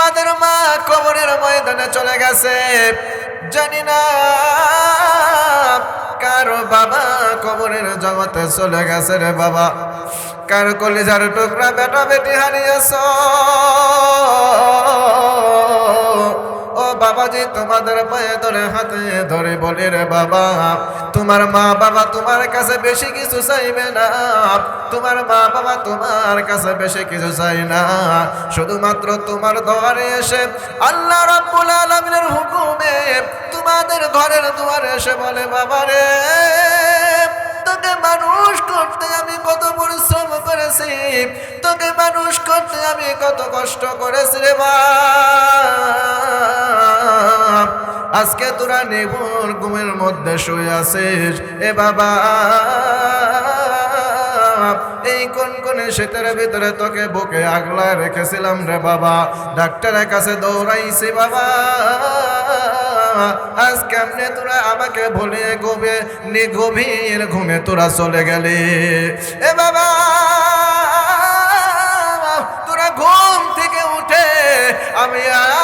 তোমাদের মা কবরের ময়দানে চলে গেছে, জানি না কার বাবা কবরের জগতে চলে গেছে রে বাবা। কার কলিজার টুকরা বেটা বেটি হারিয়েছ। ও বাবাজি, তোমাদের পায়ে ধরে হাতে ধরে বলি রে বাবা, তোমার মা বাবা তোমার কাছে বেশি কিছু চাইবে না। তোমার মা বাবা তোমার কাছে বেশি কিছু চাই না, শুধুমাত্র তোমার দোয়ারে এসে আল্লাহ রাব্বুল আলামিনের হুকুমে তোমাদের ঘরের দুয়ারে এসে বলে, বাবা রে, তোকে মানুষ করতে আমি কত পরিশ্রম করেছি, তোকে মানুষ করতে আমি কত কষ্ট করেছি রে বাপ। আজকে তোরা নির্ভর ঘুমের মধ্যে শুয়ে আছিস এ বাবা। এই কোন শীতের ভিতরে তোকে বুকে আগলায় রেখেছিলাম রে বাবা, ডাক্তারের কাছে দৌড়াইছি বাবা। আজ কেমনে তোরা আমাকে ভুলে গভীর ঘুমে তোরা চলে গেলি এ বাবা। তোরা ঘুম থেকে উঠে আমি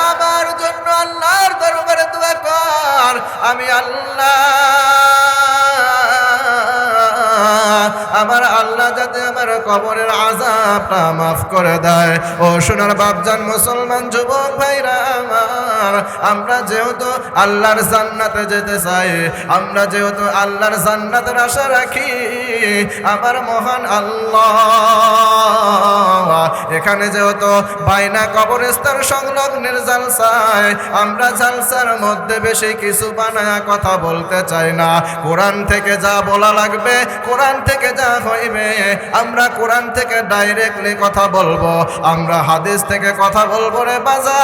আমার জন্য আল্লাহর দরবারে দোয়া কর, আমি আল্লাহ, আমার আল্লাহ যাতে আমার কবরের আযাবটা মাফ করে দেয়। ও সোনার বাপজান মুসলমান যুবক ভাইরা আমার, আমরা যেহেতু আল্লাহর জান্নাতে যেতে চাই, আমরা যেহেতু আল্লাহর জান্নাতের আশা রাখি, আমার মহান আল্লাহ এখানে যেহেতু বাইনা কবরস্থান সংলগ্নের জালসায়, আমরা জালসার মধ্যে বেশি কিছু বানায়া কথা বলতে চাই না। কোরআন থেকে যা বলা লাগবে, কোরআন থেকে যা হইবে, আমরা কোরআন থেকে ডাইরেক্টলি কথা বলবো, আমরা হাদিস থেকে কথা বলবো রে বাজান।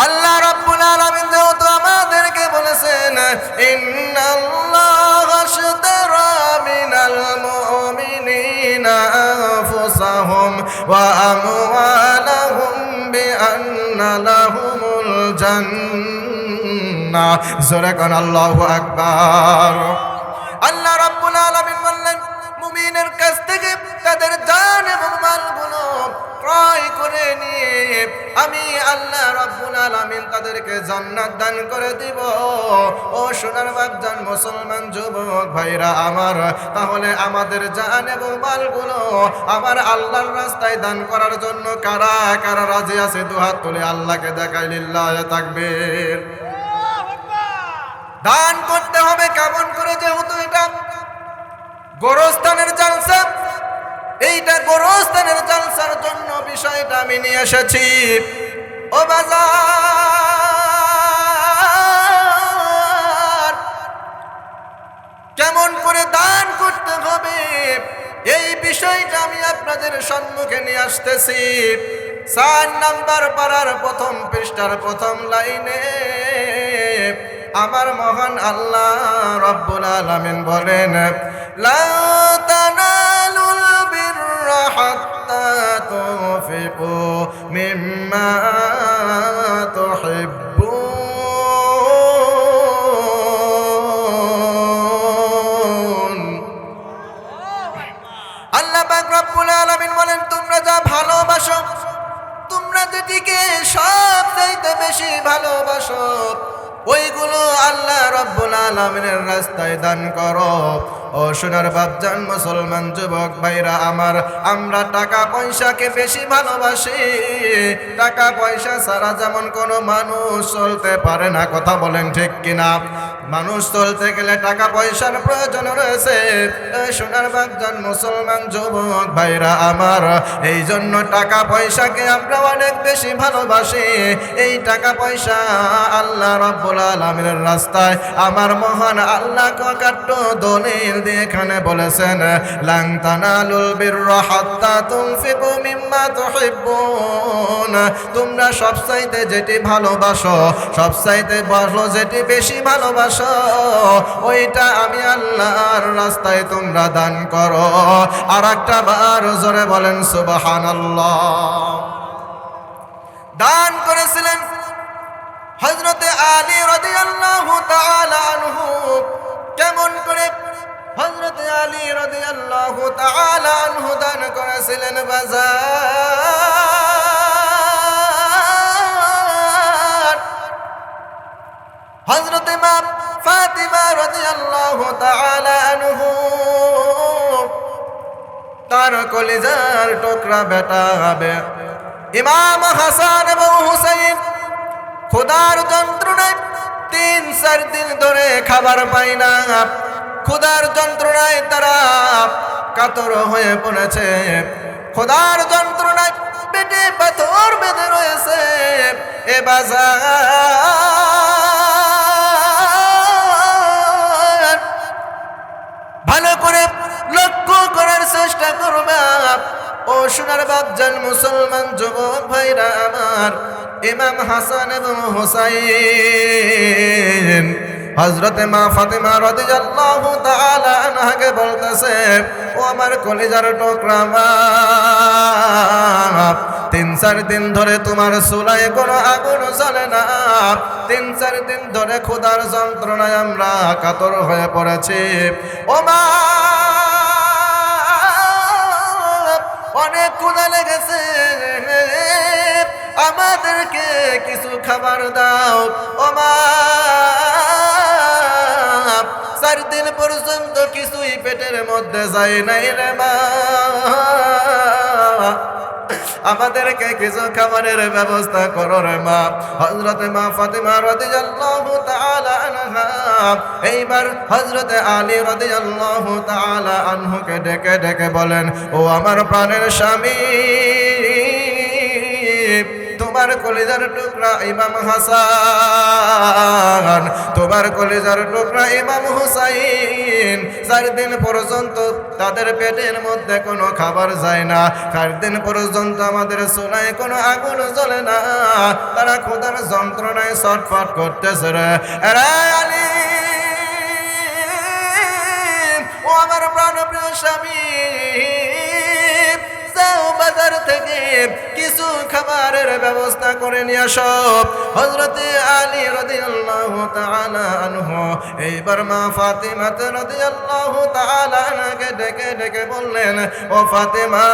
আল্লাহ রাব্বুল আলামিন যেহেতু আমাদেরকে বলেছেন, ইন্নাল্লাহা আশতারা মিনাল মুমিনিনা আনফুসাহুম ওয়া আমওয়ালাহুম বিআন্না লাহুমুল জান্নাহ। জোরে কোন আল্লাহু আকবার। আল্লাহ রাব্বুল আলামিন বললেন, মুমিনের কাছ থেকে তাদের জান এবং মালগুলো ক্রয় করে নিয়ে আমি আল্লাহ রাব্বুল আলামিন তাদেরকে জান্নাত দান করে দিব। ও সোনার বাপজান মুসলমান যুবক ভাইরা আমার, তাহলে আমাদের জান এবং মালগুলো আমার আল্লাহর রাস্তায় দান করার জন্য কারা কারা রাজি আছে? দুহাত তুলে আল্লাহকে দেখাই, লিল্লাহি তাকবীর। দান করতে হবে কেমন করে? যেহেতু এটা গোরস্থানের জালসা, এইটা গোরস্থানের জালসার জন্য বিষয়টা আমি নিয়ে এসেছি। ও বাজার, কেমন করে দান করতে হবে এই বিষয়টা আমি আপনাদের সম্মুখে নিয়ে আসতেছি। 4 নাম্বার পারার প্রথম পৃষ্ঠার প্রথম লাইনে আমার মহান আল্লাহ রাব্বুল আলামিন বলেন, লা তানালুল বিররা হাত্তা তুনফিকু মিম্মা তুহিব্বুন। আল্লাহ পাক রব্বুল আলামিন বলেন, তোমরা যা ভালোবাসো, তোমরা যেটিকে সবচাইতে বেশি ভালোবাসো, ওইগুলো আল্লাহ রাব্বুল আলামিনের রাস্তায় দান করো। ও সোনার বাপজান মুসলমান যুবক ভাইরা আমার, আমরা টাকা পয়সাকে বেশি ভালোবাসি। টাকা পয়সা ছাড়া যেমন কোনো মানুষ চলতে পারে না, কথা বলেন ঠিক কিনা? মানুষ চলতে গেলে টাকা পয়সার প্রয়োজন রয়েছে। সোনার বাপজান মুসলমান যুবক ভাইরা আমার, এই জন্য টাকা পয়সাকে আমরা অনেক বেশি ভালোবাসি। এই টাকা পয়সা আল্লাহ রাব্বুল আলামিনের রাস্তায় আমার মহান আল্লাহ কাট্ট দলিল দিয়ে এখানে বলেছেন, লান তানালুল বিররা হাত্তা তুনফিকু মিম্মা তুহিব্বুন। তোমরা সবচাইতে যেটি ভালোবাসো, সবচাইতে ভালো যেটি বেশি ভালোবাসো, ওইটা আমি আল্লাহর রাস্তায় তোমরা দান করো। আর একটা বার জোরে বলেন সুবহানাল্লাহ। দান করেছিলেন হযরতে আলী রাদিয়াল্লাহু তাআলা আনহু। কেমন করে হযরতে আলী রাদিয়াল্লাহু তাআলা আনহু দান করেছেন? করতেছিলেন বাজার। হযরত মা ফাতিমা রাদিয়াল্লাহু তাআলা আনহু তার কলিজার টুকরা বেটা হবে ইমাম হাসান এবং হুসাইন ক্ষুধার যন্ত্রণায় 3-4 দিন ধরে খাবার পায় না। ক্ষুধার যন্ত্রণায় তারা কাতর হয়ে পড়েছে। ক্ষুধার যন্ত্রণায় পেটে পাথর বেঁধে রয়েছে। এ বাজার ভালো করে লক্ষ্য করার চেষ্টা করবে। ও সোনার বাপজান মুসলমান যুবক ভাইরা আমার, ইমাম হাসান এবং হুসাইন হযরত মা ফাতিমা রাদিয়াল্লাহু তাআলা আনহাকে বলতেছে, ও আমার কলিজার টুকরা মা, 3-4 দিন ধরে তোমার চুলায় কোনো আগুন জ্বলে না। 3-4 দিন ধরে ক্ষুধার যন্ত্রণায় আমরা কাতর হয়ে পড়েছি। ও মা, অনেক ক্ষুধা লেগেছে, আমাদেরকে কিছু খাবার দাও। ও মা, 4 দিন পর্যন্ত কিছুই পেটের মধ্যে যায় নাই রে মা, আমাদেরকে কিছু খাবারের ব্যবস্থা করো রে মা। হযরত মা ফাতিমা রাদিয়াল্লাহু তাআলা আনহা এইবার হযরত আলী রাদিয়াল্লাহু তাআলা আনহুকে ডেকে ডেকে বলেন, ও আমার প্রাণের স্বামী, তোমার কলিজার টুকরা ইমাম হাসান, তোমার কলিজার টুকরা ইমাম হুসাইন 4 দিন পর্যন্ত তাদের পেটের মধ্যে কোনো খাবার যায় না। 4 দিন পর্যন্ত আমাদের চুলায় কোনো আগুন জ্বলে না। তারা ক্ষুধার যন্ত্রণায় ছটফট করতেছে রে। আরে আলী, ও আমার প্রাণপ্রিয় স্বামী, যাও বাজার থেকে কিছু খাবারের ব্যবস্থা করে নিয়ে আসো। হযরত আলী রাদিয়াল্লাহু তাআলা আনহু এইবার মা ফাতিমা রাদিয়াল্লাহু তাআলা আনহাকে ডেকে ডেকে বললেন, ও ফাতিমা,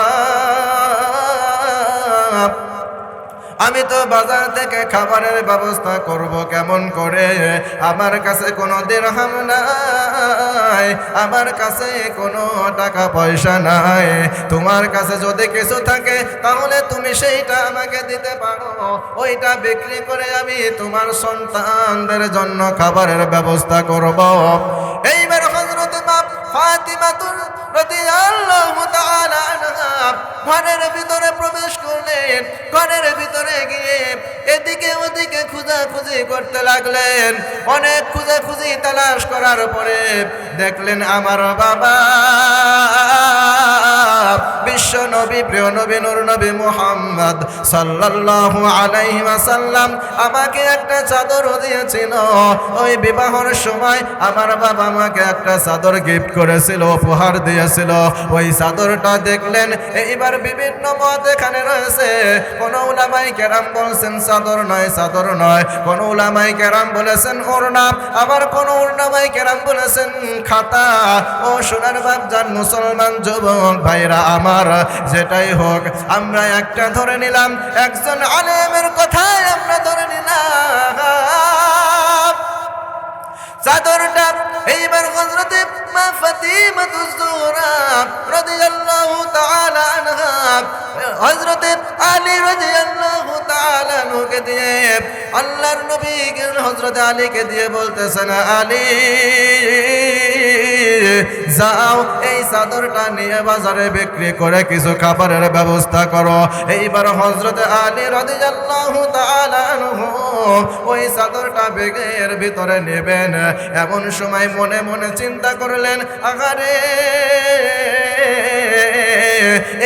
আমি তো বাজার থেকে খাবারের ব্যবস্থা করব কেমন করে? আমার কাছে কোনো দিরহাম নাই, আমার কাছে কোনো টাকা পয়সা নাই। তোমার কাছে যদি কিছু থাকে তাহলে তুমি সেইটা আমাকে দিতে পারো, ওইটা বিক্রি করে আমি তোমার সন্তানদের জন্য খাবারের ব্যবস্থা করব। এইবার হযরত মা ফাতিমা রাদিয়াল্লাহু তাআলা আনহা ঘরের ভিতরে প্রবেশ করলেন। ঘরের ভিতরে গিয়ে এদিকে ওদিকে খোঁজাখুঁজি করতে লাগলেন। অনেক খোঁজাখুঁজি তালাশ করার পরে দেখলেন আমার বাবা বিশ্ব নবী, প্রিয় নবী, নূর নবী মুহাম্মদ সাল্লাল্লাহু আলাইহি ওয়াসাল্লাম আমাকে একটা চাদর দিয়েছিল। ওই বিবাহের সময় আমার বাবা আমাকে একটা চাদর গিফট করেছিল, উপহার দিয়েছিল। ওই চাদরটা দেখলেন। এইবার বিভিন্ন মত এখানে রয়েছে। কোন উলামায়ে কেরাম বলছেন চাদর নয়, চাদর নয়। কোন উলামায়ে কেরাম বলেছেন ওড়না, আবার কোন উলামায়ে কেরাম বলেছেন খাতা। ও সোনার বাপজান মুসলমান যুবক ভাইরা আমার, যেটাই হোক আমরা একটা ধরে নিলাম, একজন আলেমের কথাই আমরা ধরে নিলাম। চাদরটা এইবার হযরত মা ফাতিমা তুজ-জোহরা রাদিয়াল্লাহু তাআলা আনহা হযরত আলী রাদিয়াল্লাহু তাআলা আনহুকে দিয়ে, আল্লাহর নবী হযরত আলীকে দিয়ে বলতেছেন, আলী যাও এই চাদরটা নিয়ে বাজারে বিক্রি করে কিছু খাবারের ব্যবস্থা করো। এইবার হযরত আলী রাদিয়াল্লাহু তাআলা আনহু ওই চাদরটা ব্যাগের ভিতরে নেবেন। এমন সময় মনে মনে চিন্তা করলেন, আহারে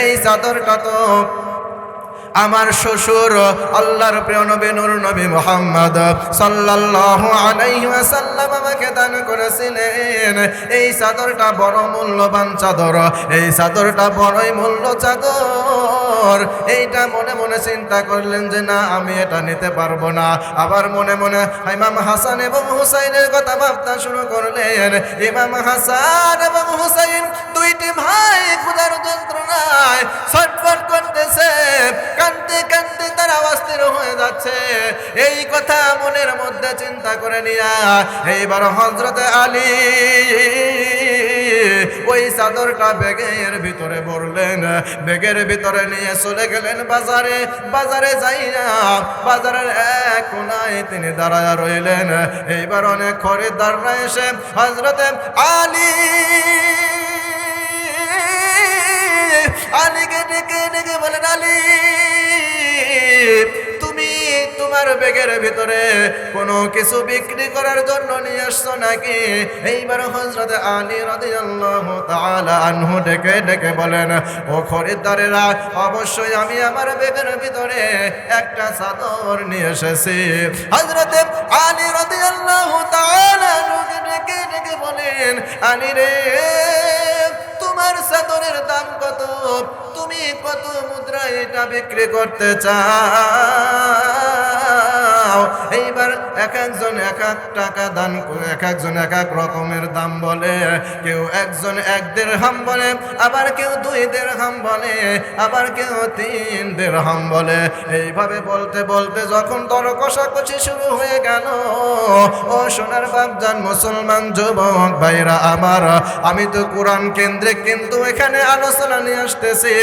এই চাদরটা তো আমার শ্বশুর আল্লাহর প্রিয় নবী নূর নবী মুহাম্মদ সাল্লাল্লাহু আলাইহি ওয়াসাল্লাম আমাকে দান করেছিলেন। এই চাদরটা বড় মূল্যবান চাদর, এই চাদরটা বড়ই মূল্য চাদর। এইটা মনে মনে চিন্তা করলেন যে না, আমি এটা নিতে পারবো না। আবার মনে মনে ইমাম হাসান এবং হুসাইনের কথা ভাবতে শুরু করলেন। ইমাম হাসান এবং হুসাইন দুইটি ভাই ক্ষুধার যন্ত্রণায় চিন্তা করে নিয়া এইবার হযরতে আলী ওই চাদরটা ব্যাগের ভিতরে ভরলেন, ব্যাগের ভিতরে নিয়ে চলে গেলেন বাজারে। বাজারে যাইয়া বাজারের এক কোনায় তিনি দাঁড়ায়া রইলেন। এইবার অনেক খরিদ্দাররা এসে হযরতে আলীকে ডেকে ডেকে বলেন, আলী তুমি তোমার ব্যাগের ভিতরে কোনো কিছু বিক্রি করার জন্য নিয়ে আসছো নাকি? এইবার হযরতে আলী রাদিয়াল্লাহু তাআলা আনহু ডেকে ডেকে বলেন, ও খরিদ্দারেরা, অবশ্যই আমি আমার ব্যাগের ভিতরে একটা চাদর নিয়ে এসেছি। হযরতে আলী রাদিয়াল্লাহু তাআলা আনহুকে ডেকে ডেকে বলেন, আলী রে, তোমার চাদরের দাম কত? তুমি কত মুদ্রা এটা বিক্রি করতে চাও? এইবার এক একজন এক এক টাকা দান করে, এক একজন এক এক রকমের দাম বলে। কেউ একজন 1 দিরহাম বলে, আবার কেউ 2 দিরহাম বলে, আবার কেউ 3 দিরহাম বলে। এইভাবে বলতে বলতে যখন দর কষাকষি শুরু হয়ে গেল, ও সোনার বাপজান মুসলমান যুবক ভাইরা আমার, আমি তো কোরআন কেন্দ্রিক কিন্তু এখানে আলোচনা নিয়ে আসতেছি,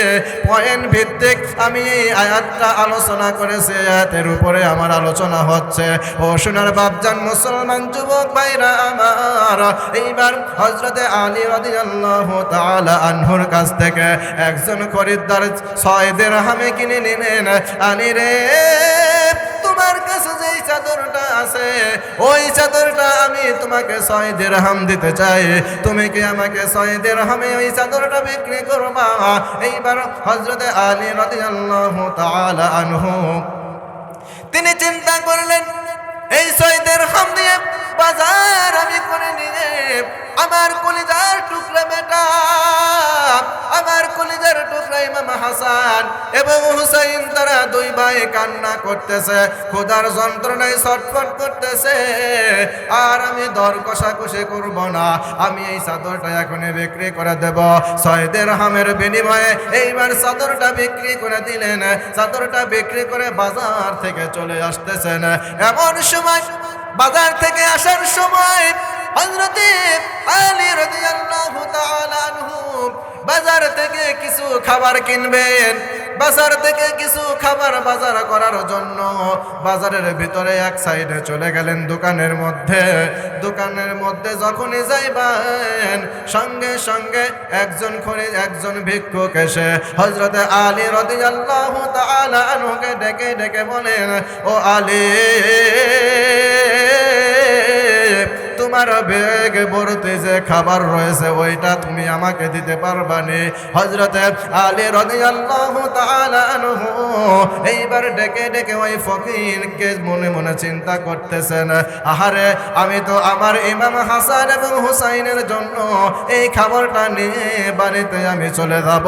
পয়েন্ট ভিত্তিক আমি এই আয়াতটা আলোচনা করেছি, আয়াতের উপরে আমার আলোচনা হচ্ছে। ও সোনার বাপজান মুসলমান যুবক ভাইরা আমার, এইবার হযরতে আলী রাদিয়াল্লাহু তাআলা আনহুর কাছ থেকে একজন খরিদ্দার 6 দিরহামে কিনে নিলেন। আলী রে, তোমার কাছে যেই চাদরটা আছে ওই চাদরটা আমি তোমাকে 6 দিরহাম দিতে চাই, তুমি কি আমাকে 6 দিরহামে ওই চাদরটা বিক্রি করবা? এইবার হযরতে আলী রাদিয়াল্লাহু তাআলা আনহু তিনি চিন্তা করলেন, এই 6 দিরহাম দিয়ে বাজার আমি করে নিয়ে আমার কলিজার টুকরা বেটা, আমার কলিজার টুকরা ইমাম হাসান এবং হুসাইন, তারা 2 ভাই কান্না করতেছে, ক্ষুধার যন্ত্রণায় ছটফট করতেছে। আর আমি দর কষাকষি করব না, আমি এই চাদরটা এখনই বিক্রি করে দেব 6 দিরহামের বিনিময়ে। এইবার চাদরটা বিক্রি করে দিলেন। চাদরটা বিক্রি করে বাজার থেকে চলে আসতেছেন। এমন সময়, বাজার থেকে আসার সময় হযরতে আলী রাদিয়াল্লাহু তাআলা আনহু বাজার থেকে কিছু খাবার কিনবেন। বাজার থেকে কিছু খাবার বাজার করার জন্য বাজারের ভিতরে এক সাইডে চলে গেলেন দোকানের মধ্যে। দোকানের মধ্যে যখনই যাইবেন, সঙ্গে সঙ্গে একজন ভিক্ষুক এসে হযরতে আলী রাদিয়াল্লাহু তাআলা আনহুকে ডেকে ডেকে বলেন, ও আলী, তোমার ব্যাগ ভর্তি যে খাবার রয়েছে ওইটা তুমি আমাকে দিতে পারবানি? হযরতে আলী রাদিয়াল্লাহু তাআলা আনহু এইবার ডেকে ডেকে ওই ফকিরকে মনে মনে চিন্তা করতেছেন, আহারে, আমি তো আমার ইমাম হাসান এবং হুসাইনের জন্য এই খাবারটা নিয়ে বাড়িতে আমি চলে যাব।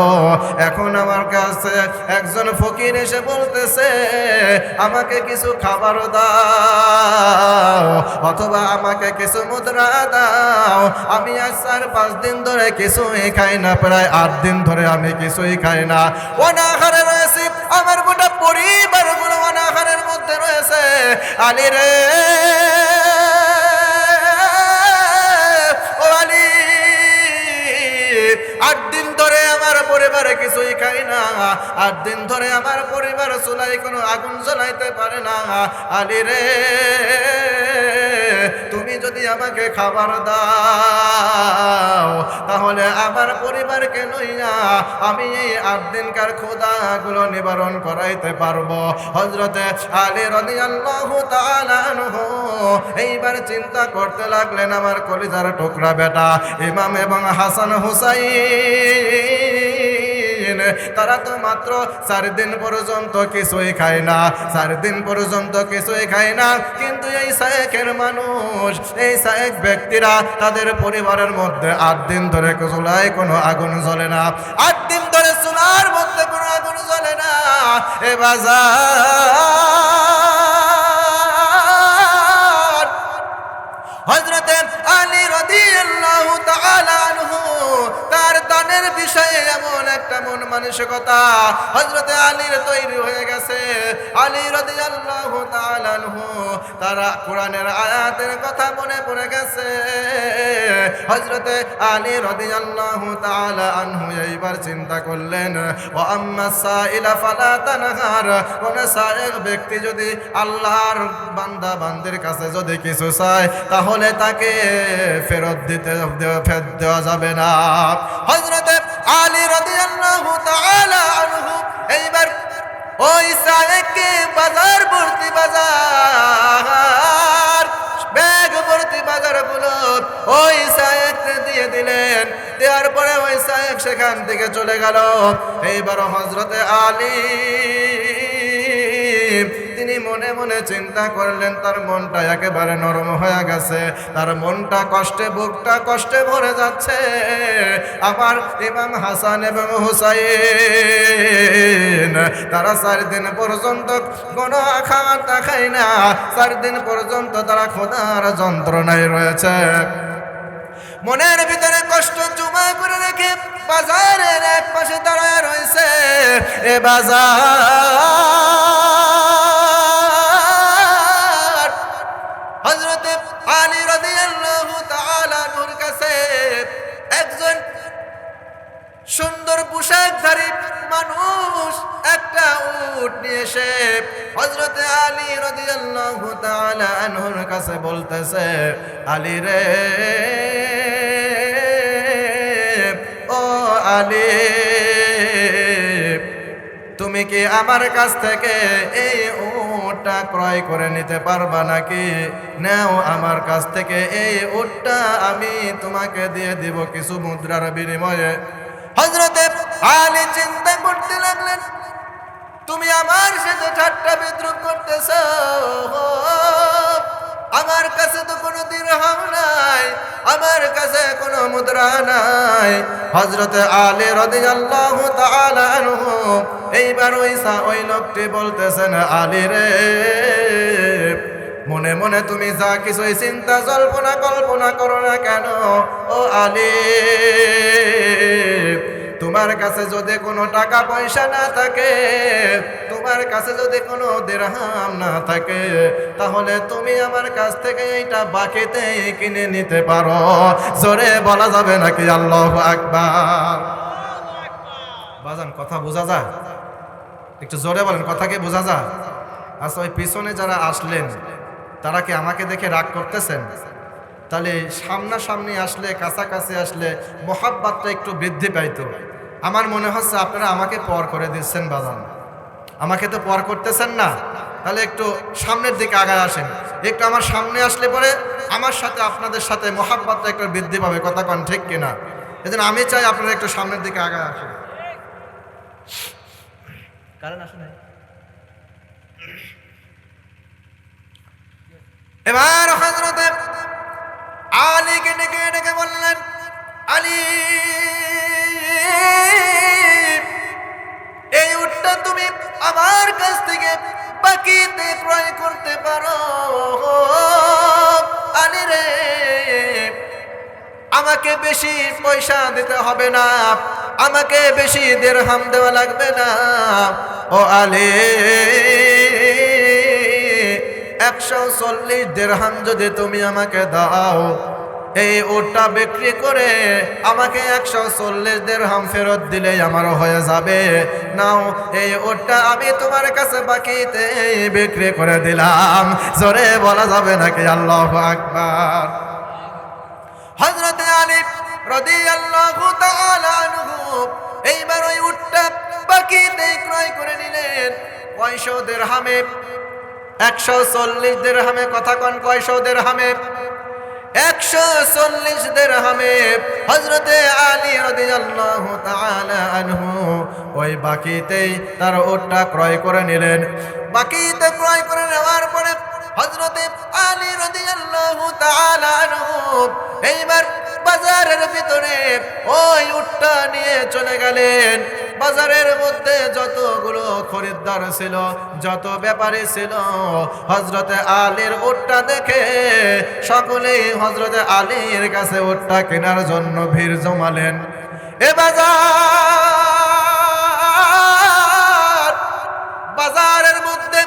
এখন আমার কাছে একজন ফকির এসে বলতেছে, আমাকে কিছু খাবার দাও অথবা আমাকে কিছু মুদ্রা দাও। আমি আজ 4-5 দিন ধরে কিছুই খাই না, প্রায় 8 দিন ধরে আমি কিছুই খাই না, অনাহারে রয়েছি, আমার গোটা পরিবারগুলো অনাহারের মধ্যে রয়েছে। আলী রে, ও আলী, 8 দিন ধরে আমার পরিবারে কিছুই খাই না, 8 দিন ধরে আমার পরিবার চুলায় কোনো আগুন জ্বলাইতে পারে না। আলী রে, তুমি যদি আমাকে খাবার দাও তাহলে আমার পরিবারকে লইয়া আমি এই 8 দিনকার ক্ষুধাগুলো নিবারণ করাইতে পারবো। হযরতে আলী রাদিয়াল্লাহু তাআলা আনহু এইবার চিন্তা করতে লাগলেন, আমার কলিজার টুকরা বেটা ইমাম এবং হাসান হুসাইন, তারা তো মাত্র 4 দিন পর্যন্ত কিছুই খায় না, 4 দিন পর্যন্ত কিছুই খায় না, কিন্তু এই শায়েখের মানুষ, এই শায়েখ ব্যক্তিরা, তাদের পরিবারের মধ্যে 8 দিন ধরে চুলায় কোনো আগুন জ্বলে না, 8 দিন ধরে চুলার মধ্যে কোনো আগুন জ্বলে না। এ বাজার হযরতে আলী রাদিয়াল্লাহু তাআলা আনহু তার দান কোরআনের বিষয়ে এমন একটা মন মানসিকতা হযরতে আলীর তৈরি হয়ে গেছে। আলী রাদিয়াল্লাহু তাআলা আনহু তারা কোরআনের আয়াতের কথা মনে পড়ে গেছে। হযরতে আলী রাদিয়াল্লাহু তাআলা আনহু এইবার চিন্তা করলেন, ওয়া আম্মাস সাইলা ফালা তানহার, কোন সায়েক ব্যক্তি যদি আল্লাহর বান্দা বান্দির কাছে যদি কিছু চায় তাহলে তাকে ফেরত দেওয়া যাবে না। হযরতে আলী রাদিয়াল্লাহু তাআলা আনহু এইবার ওই সায়েককে বাজার ভর্তি বাজার ব্যাগ ভর্তি বাজারগুলো ওই সায়েককে দিয়ে দিলেন। দেওয়ার পরে ওই সায়েক সেখান থেকে চলে গেল। এইবার হযরতে আলী তিনি মনে মনে চিন্তা করলেন, তার মনটা একেবারে নরম হয়ে গেছে, তার মনটা কষ্টে, বুকটা কষ্টে ভরে যাচ্ছে। আমার ইমাম হাসান এবং হুসাইন তারা 4 দিন পর্যন্ত কোনো খাবার খায় না, 4 দিন পর্যন্ত তারা খোদার যন্ত্রণায় রয়েছে। মনের ভিতরে কষ্ট জমা করে রেখে বাজারের এক পাশে দাঁড়ায় রয়েছে। এ বাজার হযরতে আলী রাদিয়াল্লাহু তাআলা নূর কাছে একজন সুন্দর পোশাকধারী মানুষ একটা উট নিয়ে এসে হযরতে আলী রাদিয়াল্লাহু তাআলা আনহুর কাছে বলতেছে, আলী রে, ও আলী, তুমি কি আমার কাছ থেকে এই উটটা ক্রয় করে নিতে পারবা নাকি? নাও আমার কাছ থেকে এই উটটা আমি তোমাকে দিয়ে দিব কিছু মুদ্রার বিনিময়ে। হযরতে আলী চিন্তা করতে লাগলেন, তুমি আমার সাথে ঠাট্টা বিদ্রুপ করতেছো, আমার কাছে তো কোনো দিরহাম নাই, আমার কাছে কোনো মুদ্রা নাই। হযরতে আলী রাদিয়াল্লাহু তাআলা আনহু এইবার ওই লোকটি বলতেছেন, আলী রে, মনে মনে তুমি যা কিছুই চিন্তা কল্পনা করো না কেন, ও আলী, তোমার কাছে যদি কোনো টাকা পয়সা না থাকে, তোমার কাছে যদি কোনো দিরহাম না থাকে, তাহলে তুমি আমার কাছ থেকে এইটা বাকিতে কিনে নিতে পারো। জোরে বলা যাবে নাকি আল্লাহু আকবার? বাজান কথা বোঝা যায়? একটু জোরে বলেন, কথা কি বোঝা যায়? আচ্ছা, ওই পিছনে যারা আসলেন তারা কি আমাকে দেখে রাগ করতেছেন? তাহলে সামনাসামনি আসলে, কাছাকাছি আসলে মোহাব্বতটা একটু বৃদ্ধি পাইতো। আমার মনে হচ্ছে আপনারা আমাকে পর করে দিচ্ছেন বাজান, আমাকে তো পর করতেছেন না। তাহলে একটু সামনের দিকে আগায় আসেন, একটু আমার সামনে আসলে পরে আমার সাথে আপনাদের সাথে মোহাব্বতটা একটু বৃদ্ধি পাবে। কথা কন ঠিক কিনা? এজন্য আমি চাই আপনারা একটু সামনের দিকে আগায় আসেন। কারণ আসেন এবার হযরতে আলীকে ডেকে বললেন, আলী, এই উটটা তুমি আমার কাছ থেকে বাকিতে ক্রয় করতে পারো। আলী রে, আমাকে বেশি পয়সা দিতে হবে না, আমাকে বেশি দিরহাম দেওয়া লাগবে না। ও আলী, 140 দিরহাম যদি তুমি আমাকে দাও, এই উটটা বিক্রি করে আমাকে 140 দিরহাম ফেরত দিলেই আমার হয়ে যাবে। নাও, এই উটটা আমি তোমার কাছে বাকিতে বিক্রি করে দিলাম। জোরে বলা যাবে নাকি আল্লাহু আকবার? হযরতে আলী রাদিয়াল্লাহু তাআলা আনহু এইবার ওই উটটা বাকিতে ক্রয় করে নিলেন। কয়শো দিরহামে? 140 দিরহামে। কথা কন, কয়শো দিরহামে? 140 দিরহামে হযরতে আলী রাদিয়াল্লাহু তাআলা আনহু ওই বাকিতেই তার উটটা ক্রয় করে নিলেন। বাকিতে ক্রয় করে নেওয়ার পরে হযরতে আলী রাদিয়াল্লাহু তাআলা আনহু এইবার বাজারের ভিতরে ওই উটটা নিয়ে চলে গেলেন। বাজারের মধ্যে যতগুলো খরিদ্দার ছিল, যত ব্যাপারী ছিল, হযরতে আলীর উটটা দেখে সকলেই হযরতে আলীর কাছে উটটা কেনার জন্য ভিড় জমালেন। এ বাজারের মধ্যে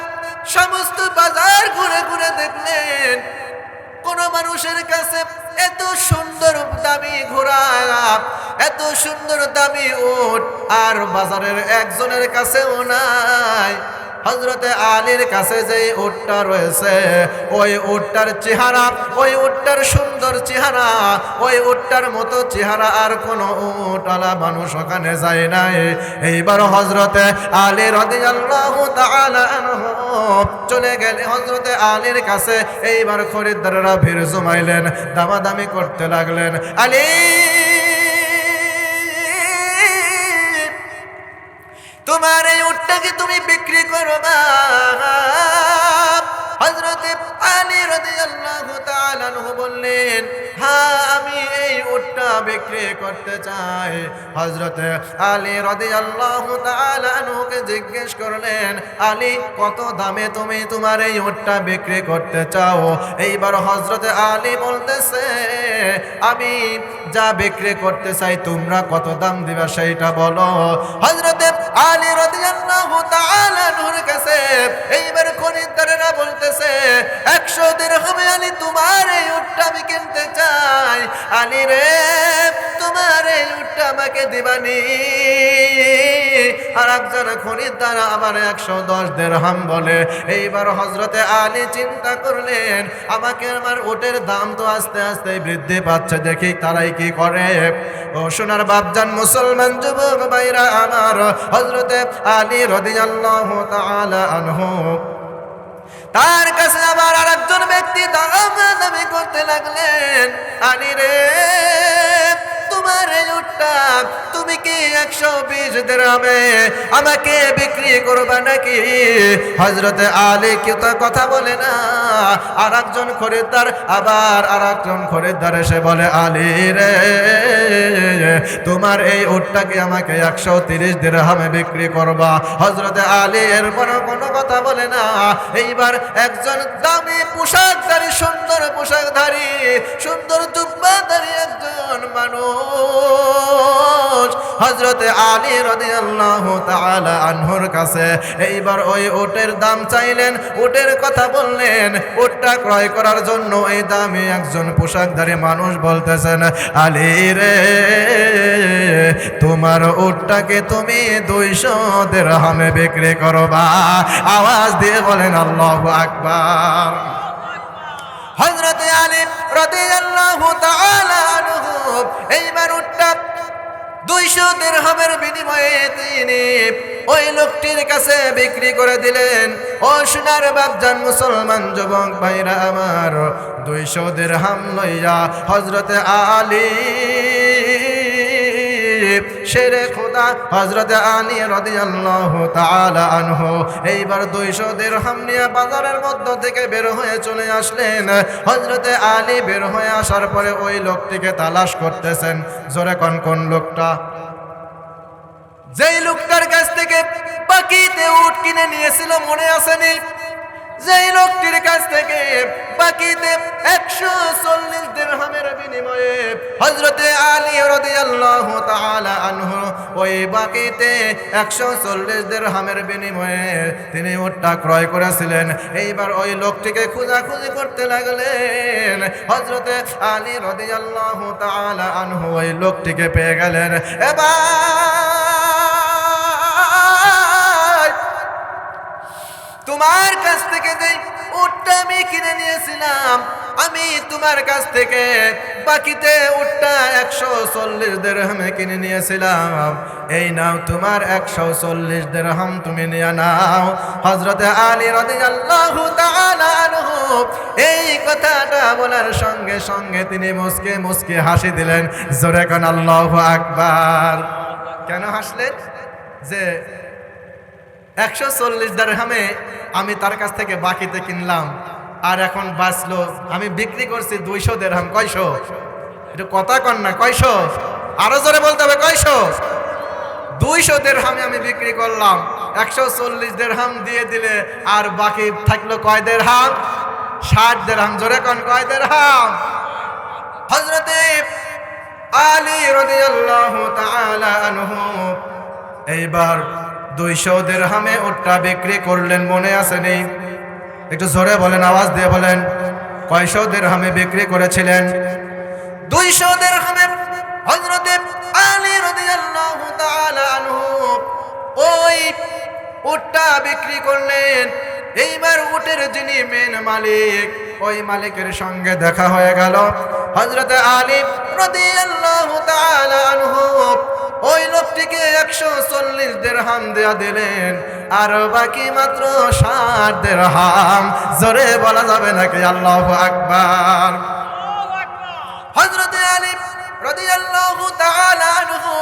সমস্ত বাজার ঘুরে ঘুরে দেখলেন কোন মানুষের কাছে এত সুন্দর দামি ঘোড়া, এত সুন্দর দামি উট আর বাজারের একজনের কাছেও নাই। হযরতে আলীর কাছে যে উটটা রয়েছে, ওই উটটার চেহারা, ওই উটটার সুন্দর চেহারা, ওই উটটার মতো চেহারা আর কোন উটওয়ালা মানুষ ওখানে যায় নাই। এইবার হযরতে আলী রাদিয়াল্লাহু তাআলা আনহু চলে গেলে হযরতে আলীর কাছে। এইবার খরিদ্দাররা ভিড় জমাইলেন, দামাদামি করতে লাগলেন, আলী তোমার এই উটটাকে তুমি বিক্রি করবা? হযরতে আলী রাদিয়াল্লাহু তাআলা আনহু বললেন, হ্যাঁ আমি এই উটটা বিক্রি করতে চাই। হযরতে আলী রাদিয়াল্লাহু তাআলা আনহুকে জিজ্ঞেস করলেন, আলী কত দামে তুমি তোমার এই উটটা বিক্রি করতে চাও? এইবার হযরতে আলী বলতেছে, আমি যা বিক্রি করতে চাই তোমরা কত দাম দিবা সেইটা বলো। হযরতে আলী রাদিয়াল্লাহু তাআলা আনহুর কাছে এইবার খরিদ্দারেরা বলতেছে, 100 দিরহামে আলী তোমার এই উটটা আমি কিনতে চাই। আলী রে তোমার এই উটটা আমাকে দিবানি? আর একজন খরিদ্দার আবার 110 দিরহাম বলে। এইবার হযরতে আলী চিন্তা করলেন, আমাকে আমার উটের দাম তো আস্তে আস্তে বৃদ্ধি পাচ্ছে, দেখি তারাই কি করে। ও সোনার বাপজান মুসলমান যুবক ভাইরা আমার, হযরতে আলী রাদিয়াল্লাহু তাআলা আনহু তার কাছে আবার আরেকজন ব্যক্তি দামাদামি করতে লাগলেন, আলী রে তোমার এই উটটা তুমি কি 120 দিরহামে আমাকে বিক্রি করবা নাকি? হযরতে আলী কি তো কথা বলে না। আরেকজন খরিদ্দার আবার আরেকজন খরিদ্দার এসে বলে, আলী রে তোমার এই উটটাকে আমাকে 130 দিরহামে বিক্রি করবা? হযরতে আলী এরপর কোনো কথা বলে না। এইবার একজন দামি পোশাকধারী, সুন্দর পোশাকধারী, সুন্দর জুব্বাধারী একজন মানুষ হযরতে আলী রাদিয়াল্লাহু তাআলা আনহুর কাছে এইবার ওই উটের দাম চাইলেন, উটের কথা বললেন। উটটা ক্রয় করার জন্য এই দামি একজন পোশাকধারী মানুষ বলতেছেন, আলী রে তোমার উটটাকে তুমি 200 দিরহামে বিক্রি করবা? আওয়াজ দিয়ে বলেন আল্লাহু আকবার। হযরতে আলী রাদিয়াল্লাহু তাআলা আনহু এইবার উটটা 200 দিরহামের বিনিময়ে তিনি ওই লোকটির কাছে বিক্রি করে দিলেন। ও সোনার বাপজান মুসলমান যুবক ভাইরা আমার, 200 দিরহাম লইয়া হযরতে আলী শেরে খোদা হযরতে আলী রাদিয়াল্লাহু তাআলা আনহু এইবার 200 দিরহাম নিয়ে বাজারের মধ্য থেকে বের হয়ে চলে আসলেন। হযরতে আলী বের হয়ে আসার পরে ওই লোকটিকে তালাশ করতেছেন। জোরে কোন লোকটা? যেই লোকটার কাছ থেকে বাকিতে উট কিনে নিয়েছিল, মনে আসেনি? যেই লোকটির কাছ থেকে বাকিতে 140 দিরহামের বিনিময়ে হযরতে আলী রাদিয়াল্লাহু তাআলা আনহু ওই বাকিতে 140 দিরহামের বিনিময়ে তিনি উটটা ক্রয় করেছিলেন। এইবার ওই লোকটিকে খোঁজাখুঁজি করতে লাগলেন। হযরতে আলী রাদিয়াল্লাহু তাআলা আনহু ওই লোকটিকে পেয়ে গেলেন। তোমার কাছ থেকে যে উটটা আমি কিনে নিয়েছিলাম, আমি তোমার কাছ থেকে বাকিতে উটটা 140 দিরহামে কিনে নিয়েছিলাম। এই নাও তোমার 140 দিরহাম, তুমি নিয়ে নাও। হযরতে আলী রাদিয়াল্লাহু তাআলা আনহু এই কথাটা বলার সঙ্গে সঙ্গে তিনি মুস্কে মুস্কে হাসি দিলেন। জোরে কোন আল্লাহু আকবার। কেন হাসলেন? যে 140 দিরহামে আমি তার কাছ থেকে বাকিতে কিনলাম, আর এখন বাঁচলো আমি বিক্রি করছি 200 দিরহাম। কয়শো? এটা কথা কন না, কয়শো? আরো জোরে বলতে হবে, কয়শো? 200 দিরহামে আমি বিক্রি করলাম। 140 দিরহাম দিয়ে দিলে আর বাকি থাকলো কয় দিরহাম? 60 দিরহাম। জোরে কোন কয় দিরহাম? হযরতে আলী রাদিয়াল্লাহু তাআলা আনহু এইবার 200 দিরহামে উটটা বিক্রি করলেন, মনে আছে নেই? একটু জোরে বলেন, আওয়াজ দিয়ে বলেন, কয়শো দিরহামে বিক্রি করেছিলেন? 200 দিরহামে হযরত আলী রাদিয়াল্লাহু তাআলা আনহু ওই উটটা বিক্রি করলেন। এইবার উটের যিনি মেন মালিক, ওই মালিকের সঙ্গে দেখা হয়ে গেল। হযরত আলী রাদিয়াল্লাহু তাআলা আনহু ওই লোকটিকে 140 দিরহাম দেয়া দিলেন, আর বাকি মাত্র 60 দিরহাম। জোরে বলা যাবে নাকি আল্লাহু আকবার? হযরত আলী রাদিয়াল্লাহু তাআলা আনহু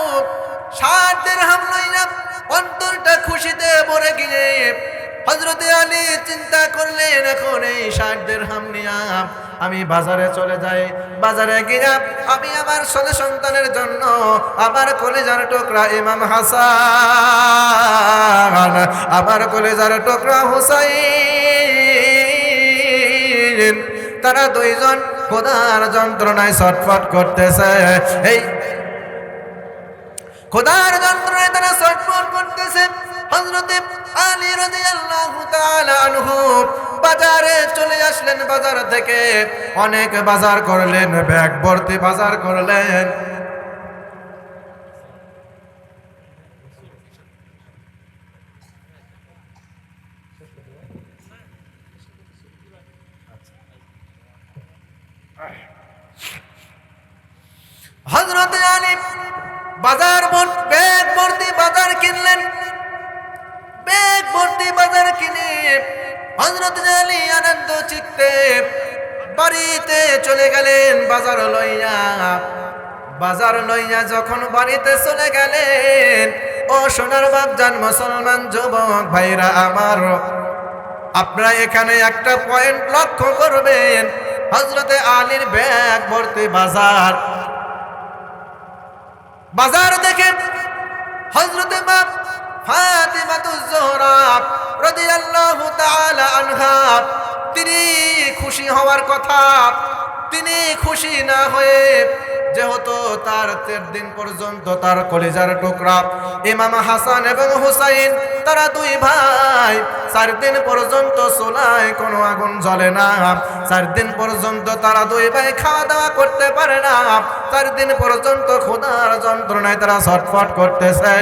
60 দিরহাম লইয়া অন্তরটা খুশিতে ভরে গিয়ে হযরত আলী চিন্তা করলেন, এখন এই 60 দিরহাম নিয়া আমি বাজারে চলে যাই। বাজারে গিয়া আমি আমার ছেলে সন্তানের জন্য আমার কলিজার টুকরা ইমাম হাসান, আমার কলিজার টুকরা হুসাইন, তারা দুইজন খোদার যন্ত্রণায় ছটফট করতেছে। এই খোদার যন্ত্রণায় তারা ছটফট করতেছে। হযরত আলী রাদিয়াল্লাহু তাআলা আনহু বাজারে চলে আসলেন। বাজার থেকে অনেক বাজার করলেন, ব্যাগ ভর্তি বাজার করলেন। হযরত আলী বাজার ব্যাগ ভর্তি বাজার কিনলেন। ব্যাগ ভর্তি বাজার কিনে হযরত আলী আনন্দ চিত্তে বাড়িতে চলে গেলেন বাজার লইয়া। বাজার লইয়া যখন বাড়িতে চলে গেলেন, ও সোনার বাপজান মুসলমান যুবক ভাইরা আমার, আপনারা এখানে একটা পয়েন্ট লক্ষ্য করবেন। হযরত আলীর ব্যাগ ভর্তি বাজার। বাজার দেখে হযরত মা ফাতিমাতুজ জোহরা রাদিয়াল্লাহু তাআলা আনহা, তিনি খুশি হওয়ার কথা, তিনি খুশি না হয়ে, যেহেতু তার 3 দিন পর্যন্ত তার কলিজার টুকরা ইমাম হাসান এবং হুসাইন, তারা দুই ভাই 4 দিন পর্যন্ত চুলায় কোনো আগুন জ্বলে না। 4 দিন পর্যন্ত তারা দুই ভাই খাওয়া দাওয়া করতে পারে না। 4 দিন পর্যন্ত ক্ষুধার যন্ত্রণায় তারা ছটফট করতেছে।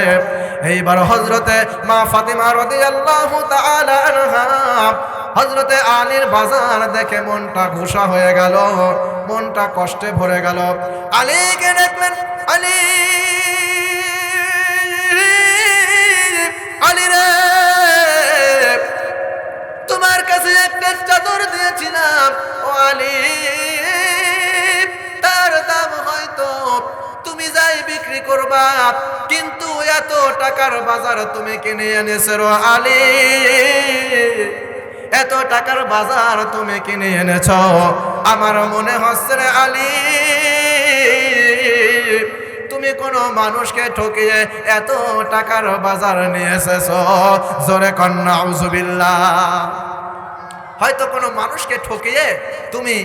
এইবার হযরতে মা ফাতিমা রাদিয়াল্লাহু তাআলা আনহা হযরতে আলীর বাজার দেখে মনটা ঘুষা হয়ে গেল, মনটা কষ্টে ভরে গেল। আলীকে দেখলেন, আলী, আলী রে, তোমার কাছে একটা চাদর দিয়েছিলাম, ও আলী, তার দাম হয়তো তুমি যাই বিক্রি করবা, কিন্তু এত টাকার বাজার তুমি কিনে এনেছো রে আলী, এত টাকার বাজার তুমি কিনে এনেছ। আমার মনে হচ্ছে রে আলী, তুমি কোনো মানুষকে ঠকিয়ে এত টাকার বাজার নিয়ে এসেছো। জোরে কন্না নাউজুবিল্লাহ। হয়তো কোনো মানুষকে ঠকিয়ে তুমি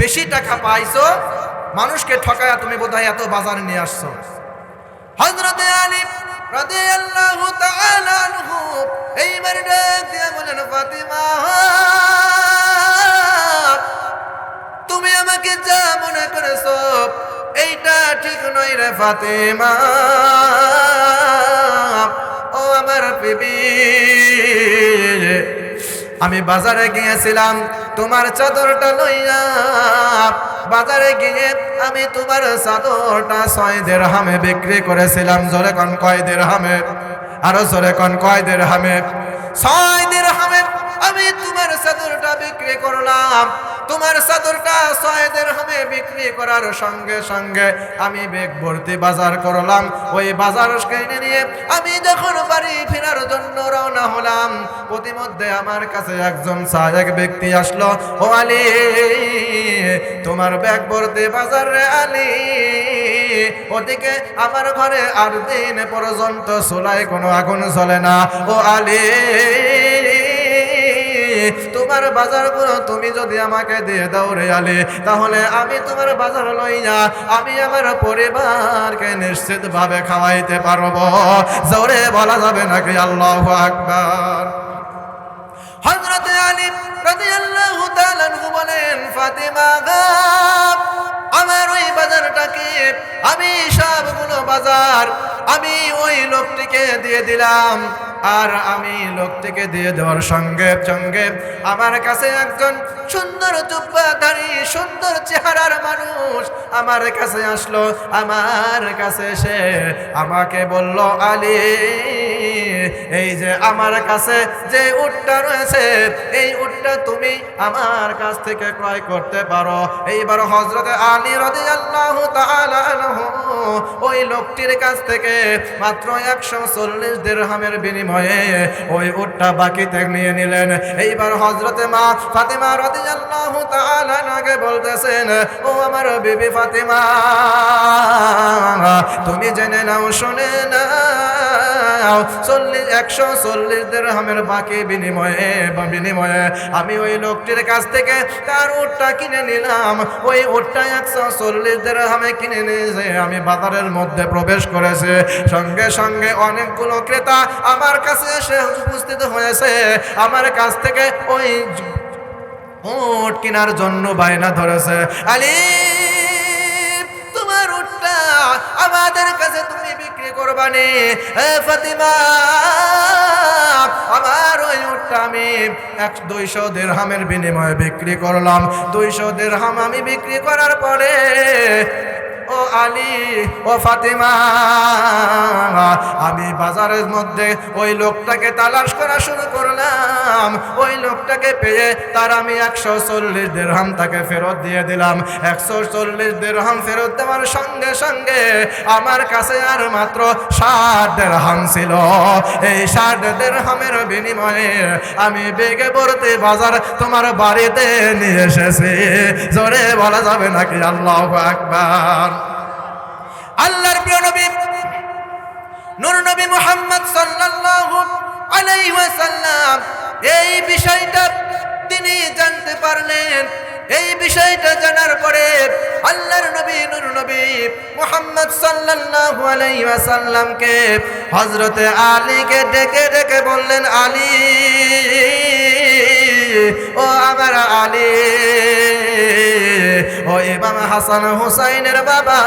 বেশি টাকা পাইছো, মানুষকে ঠকায়া তুমি বোধহয় এত বাজার নিয়ে আসছো। হযরত আলী রাদিয়াল্লাহু তাআলা আনহু এইবার ডাক দিয়ে বলেন, ফাতিমা, তুমি আমাকে যা মনে করেছো এইটা ঠিক নয় রে ফাতিমা। ও আমার বিবি, আমি বাজারে গিয়েছিলাম তোমার চাদরটা লইয়া। বাজারে গিয়ে আমি তোমার চাদরটা 6 দিরহামে বিক্রি করেছিলাম। জোরে কোন কয় দিরহামে? আরো জোরে কোন কয় দিরহামে? 6 দিরহামে আমি তোমার চাদরটা বিক্রি করলাম। তোমার চাদরটা 6 দিরহামে বিক্রি করার সঙ্গে সঙ্গে আমি ব্যাগ ভর্তি বাজার করলাম। ওই বাজার কিনে নিয়ে আমি যখন বাড়ি ফেরার জন্য রওনা হলাম, প্রতিমধ্যে আমার কাছে একজন সাহেব ব্যক্তি আসলো, ও আলী, তোমার ব্যাগ ভর্তি বাজার রে আলী, ওদিকে আমার ঘরে 8 দিন পর্যন্ত চুলায় কোনো আগুন জ্বলে না। ও আলী, তোমার তোমার বাজারগুলো তুমি যদি আমাকে দিয়ে দাও রে আলী, তাহলে আমি তোমার বাজার লইয়া আমি আমার পরিবারকে নিশ্চিতভাবে খাওয়াইতে পারবো। জোরে বলা যাবে নাকি আল্লাহু আকবার। হযরত আলী রাদিয়াল্লাহু তাআলা আনহু বলেন, ফাতিমা গো, আমার ওই বাজারটাকে আমি সবগুলো বাজার আমি ওই লোকটিকে দিয়ে দিলাম। আর আমি লোকটিকে দিয়ে দেওয়ার সঙ্গে সঙ্গে আমার কাছে একজন সুন্দর জুব্বাধারী সুন্দর চেহারার মানুষ আমার কাছে আসলো। আমার কাছে এসে আমাকে বলল, আলী, এই যে আমার কাছে যে উটটা রয়েছে এই উটটা তুমি আমার কাছ থেকে ক্রয় করতে পারো। এইবার হযরত আলী রাদিয়াল্লাহু তাআলা আনহু ওই লোকটির কাছ থেকে মাত্র 140 দিরহামের বিনিময়ে ওই উটটা বাকিতে নিয়ে নিলেন। এইবার হযরতে মা ফাতেমা রাদিয়াল্লাহু তাআলা আনহাকে বলতেছেন, ও আমার বিবি ফাতেমা, তুমি জেনে নাও, শুনে নাও, 140 দিরহামের বাকি বিনিময়ে আমি ওই লোকটির কাছ থেকে তার উটটা কিনে নিলাম। ওই উটটা 140 দিরহামে কিনে নিয়েছে। আমি বাজারের মধ্যে প্রবেশ করেছে, সঙ্গে সঙ্গে অনেকগুলো ক্রেতা আমার কাছে এসে উপস্থিত হয়েছে। আমার কাছ থেকে ওই উট কেনার জন্য বায়না ধরেছে, আলী, তোমার উটটা আমাদের কাছে তুমি বিক্রি করবানি। ফাতিমা, আমার ওই উটটা আমি 200 দিরহামের বিনিময়ে বিক্রি করলাম। 200 দিরহাম আমি বিক্রি করার পরে, ও আলী, ও ফাতিমা, আমি বাজারের মধ্যে ওই লোকটাকে তালাশ করা শুরু করলাম। ওই লোকটাকে পেয়ে তার আমি 140 দিরহাম তাকে ফেরত দিয়ে দিলাম। 140 দিরহাম ফেরত দেওয়ার সঙ্গে সঙ্গে আমার কাছে আর মাত্র 60 দিরহাম ছিল। এই 60 দিরহামের বিনিময়ে আমি বেগে পড়তে বাজার তোমার বাড়িতে নিয়ে এসেছি। জোরে বলা যাবে নাকি আল্লাহু আকবার। আল্লাহর প্রিয় নবী নূর নবী মুহাম্মদ সাল্লাল্লাহু আলাইহি ওয়াসাল্লাম এই বিষয়টা তিনি জানতে পারলেন। এই বিষয়টা জানার পরে আল্লাহর নবী নূর নবী মুহাম্মদ সাল্লাল্লাহু আলাইহি ওয়াসাল্লামকে হযরতে আলীকে ডেকে ডেকে বললেন, আলী, ও আমার আলী, ও ইমাম হাসান হুসাইনের বাবা,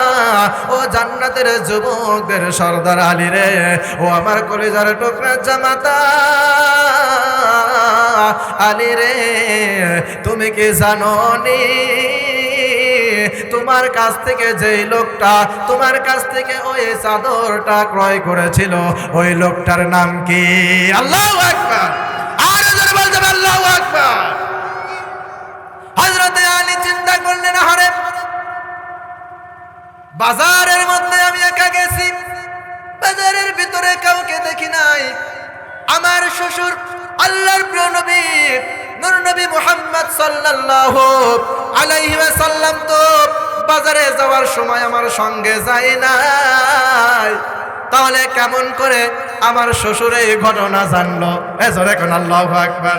ও জান্নাতের যুবকদের সর্দার আলী রে, ও আমার কলিজার টুকরা জামাতা আলী রে, তুমি কি জানো নি তোমার কাছ থেকে যেই লোকটা তোমার কাছ থেকে ওই চাদরটা ক্রয় করেছিল ওই লোকটার নাম কি? আল্লাহু আকবার। আর জোরে বলতে হবে আল্লাহু আকবার। হযরত আলী চিন্তা করলেন, আরে বাজারের মধ্যে আমি একা গেছি, বাজারের ভিতরে কাউকে দেখি নাই। আমার শ্বশুর আল্লাহর প্রিয় নবী নূর নবী মুহাম্মদ সাল্লাল্লাহু আলাইহি ওয়াসাল্লাম তো বাজারে যাওয়ার সময় আমার সঙ্গে যায় নাই। তাহলে কেমন করে আমার শ্বশুর এই ঘটনা জানলো? জোরে কোন আল্লাহু আকবার।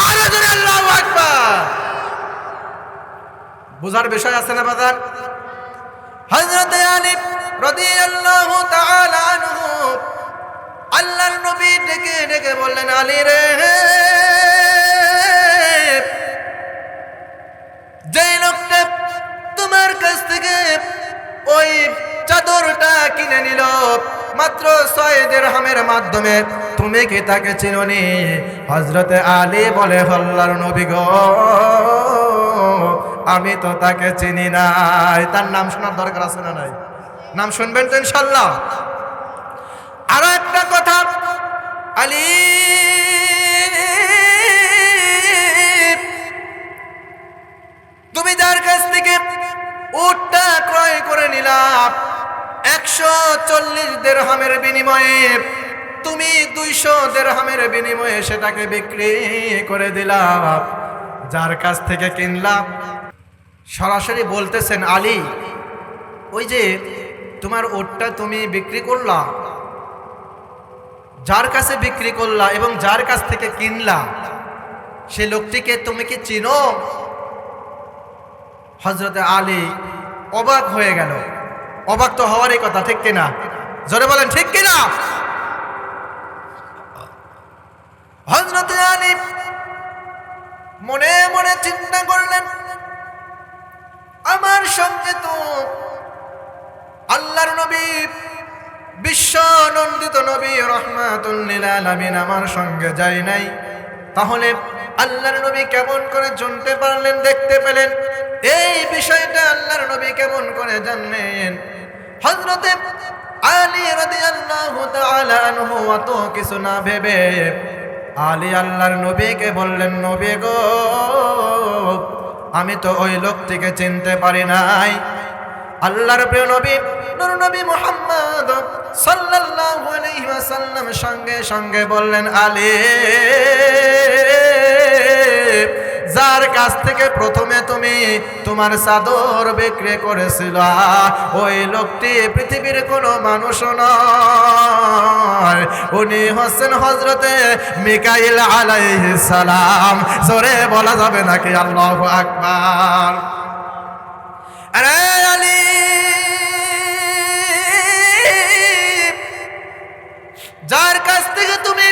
আর জোরে আল্লাহু আকবার। বুঝার বিষয় আছে না বাজার? হযরত আলী রাদিয়াল্লাহু তাআলা আনহু আল্লাহর নবী ডেকে ডেকে বললেন, আলী রে, যে লোকটা তোমার কাছ থেকে ওই চাদরটা কিনে নিল মাত্র 6 দিরহামের মাধ্যমে, তুমি কি তাকে চিনোনি? হযরতে আলী বলে, আল্লাহর নবী গো, আমি তো তাকে চিনি নাই। তার নাম শোনার দরকার আছে না নাই? নাম শুনবেন তো ইনশাআল্লাহ। আরো একটা কথা, আলী, তুমি যার কাছ থেকে উটটা ক্রয় করে নিলাম 140 দিরহামের বিনিময়ে, তুমি 200 দিরহামের বিনিময়ে সেটাকে বিক্রি করে দিলাম। যার কাছ থেকে কিনলাম সরাসরি বলতেছেন, আলী, ওই যে তোমার উটটা তুমি বিক্রি করলা, যার কাছে বিক্রি করলা এবং যার কাছ থেকে কিনলা সেই লোকটিকে তুমি কি চিনো? হযরতে আলী অবাক হয়ে গেল। অবাক তো হওয়ারই কথা, ঠিক কিনা? জোরে বলেন ঠিক কিনা? হযরতে আলী মনে মনে চিন্তা করলেন, আমার সঙ্গে তো আল্লাহর নবী, বিশ্ব নন্দিত নবী রাহমাতুল লিল আলামিন আমার সঙ্গে যায় নাই, তাহলে আল্লাহর নবী কেমন করে জানতে পারলেন, দেখতে পেলেন? এই বিষয়টা আল্লাহর নবী কেমন করে জানলেন? হযরতে আলী রাদিয়াল্লাহু তাআলা আনহু অত কিছু না ভেবে আলী আল্লাহর নবীকে বললেন, নবী গো, আমি তো ওই লোকটিকে চিনতে পারি নাই। আল্লাহর প্রিয় নবী নূর নবী মুহাম্মদ সাল্লাল্লাহু আলাইহি ওয়াসাল্লাম সঙ্গে সঙ্গে বললেন, আলী, যার কাছ থেকে প্রথমে তুমি তোমার চাদর বিক্রি করেছিল, ওই লোকটি পৃথিবীর কোনো মানুষ নয়, উনি হচ্ছেন হযরতে মিকাইল আলাইহিস সালাম। জোরে বলা যাবে নাকি আল্লাহু আকবার? আরে আলী, যার কাছ থেকে তুমি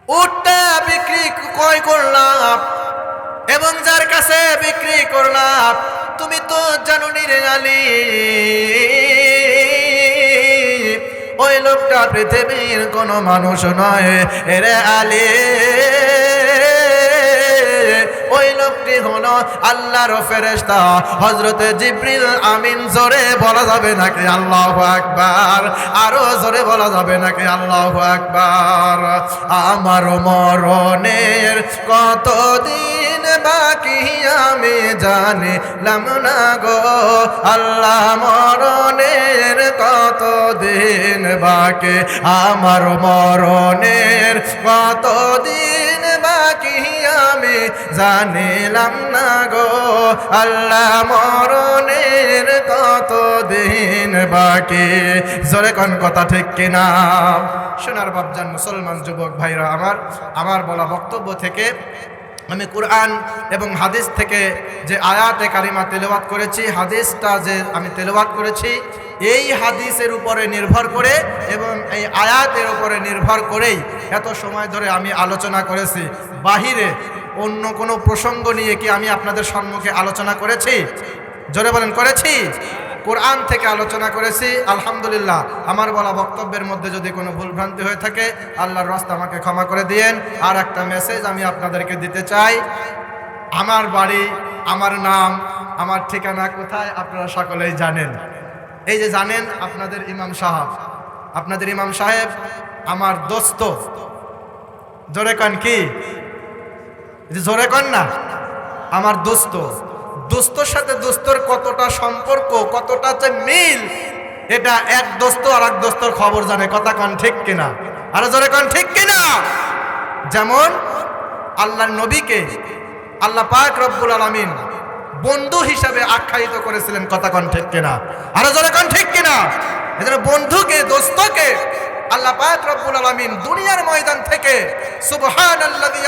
উটটা বিক্রি ক্রয় করলাম এবং যার কাছে বিক্রি করলাম, তুমি তো জানো নি রে আলী, ওই লোকটা পৃথিবীর কোনো মানুষ নয়। এরে আলী, ওই লোকটি হলো আল্লাহর ফেরেশতা হযরতে জিবরিল আমিন। জোরে বলা যাবে নাকি আল্লাহু আকবার? আরো জোরে বলা যাবে নাকি আল্লাহু আকবার? আমার মরণের কতদিন বাকি আমি জানিলাম না গো, আল্লাহ মরণের কতদিন বাকি, আমার মরণের কতদিন বাকি আমি জানিলাম না গো, আল্লাহ মরণের কতদিন বাকি। জোরে কোন কথা ঠিক কিনা? সোনার বাপজান মুসলমান যুবক ভাইরা আমার বলা বক্তব্য থেকে আমি কুরআন এবং হাদিস থেকে যে আয়াতে কারিমা তেলাওয়াত করেছি, হাদিসটা যে আমি তেলাওয়াত করেছি, এই হাদিসের উপরে নির্ভর করে এবং এই আয়াতের উপরে নির্ভর করেই এত সময় ধরে আমি আলোচনা করেছি। বাহিরে অন্য কোনো প্রসঙ্গ নিয়ে কি আমি আপনাদের সম্মুখে আলোচনা করেছি? জোরে বলেন, করেছি? কোরআন থেকে আলোচনা করেছি। আলহামদুলিল্লাহ, আমার বলা বক্তব্যের মধ্যে যদি কোনো ভুলভ্রান্তি হয়ে থাকে আল্লাহর রাস্তা আমাকে ক্ষমা করে দিয়েন। আর একটা মেসেজ আমি আপনাদেরকে দিতে চাই। আমার বাড়ি, আমার নাম, আমার ঠিকানা কোথায় আপনারা সকলেই জানেন। এই যে জানেন, আপনাদের ইমাম সাহেব আমার দোস্ত। জোরে কন কি? জোরে কন না, আমার দোস্ত। দোস্তর সাথে দোস্তর কতটা সম্পর্ক, কতটা যে মিল, এটা এক দোস্ত আর এক দোস্তর খবর জানে। কথা কন ঠিক কিনা? আরে জোরে কন ঠিক কিনা? যেমন আল্লাহর নবীকে আল্লাহ পাক রব্বুল আলামিন বন্ধু হিসাবে আখ্যায়িত করেছিলেন। কথা কন ঠিক কিনা? আরে জোরে কন ঠিক কিনা? এজন্য বন্ধুকে, দোস্তকে আল্লাহ পাক রব্বুল আলামিন দুনিয়ার ময়দান থেকে সুবহানাল্লাযী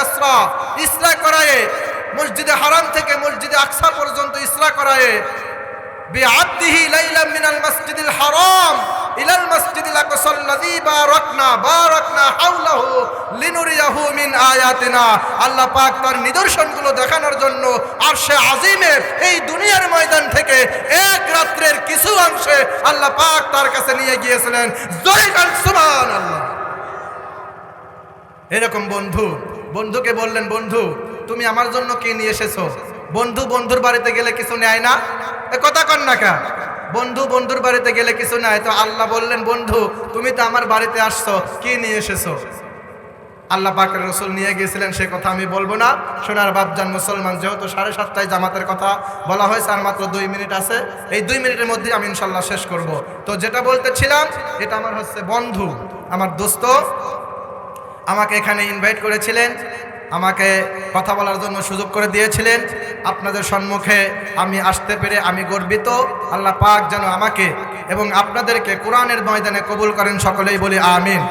ইসরা করায়ে মসজিদে হারাম থেকে মসজিদে আকসা পর্যন্ত ইসরা করায়ে বিআবদিহি লাইলাম মিনাল মসজিদিল হারাম ইলাল মসজিদিল আকসাল্লাযী বারাকনা হাওলাহু লিনুরিয়াহু মিন আয়াতিনা। আল্লাহ পাক তার নিদর্শনগুলো দেখানোর জন্য আরশে আজিমের এই দুনিয়ার ময়দান থেকে এক রাত্রের কিছু অংশে আল্লাহ পাক তার কাছে নিয়ে গিয়েছিলেন। জয় কান সুবহানাল্লাহ। এরকম বন্ধুকে বললেন, বন্ধু তুমি আমার জন্য কি নিয়ে এসেছো? বন্ধুর বাড়িতে গেলে কিছু নেয় না? কথা কন না কা? বন্ধুর বাড়িতে গেলে কিছু নেয়। তো আল্লাহ বললেন, বন্ধু তুমি তো আমার বাড়িতে আসছো, কি নিয়ে এসেছো? আল্লাহ পাকের রাসূল নিয়ে গিয়েছিলেন, সে কথা আমি বলবো না। সোনার বাপজান মুসলমান, যেহেতু 7:30 জামাতের কথা বলা হয়েছে, আর মাত্র 2 মিনিট আছে, এই 2 মিনিটের মধ্যে আমি ইনশাল্লাহ শেষ করব। তো যেটা বলতেছিলাম, এটা আমার হচ্ছে বন্ধু, আমার দোস্ত আমাকে এখানে ইনভাইট করেছিলেন, আমাকে কথা বলার জন্য সুযোগ করে দিয়েছিলেন। আপনাদের সম্মুখে আমি আসতে পেরে আমি গর্বিত। আল্লাহ পাক যেন আমাকে এবং আপনাদেরকে কোরআনের ময়দানে কবুল করেন, সকলেই বলি আমিন।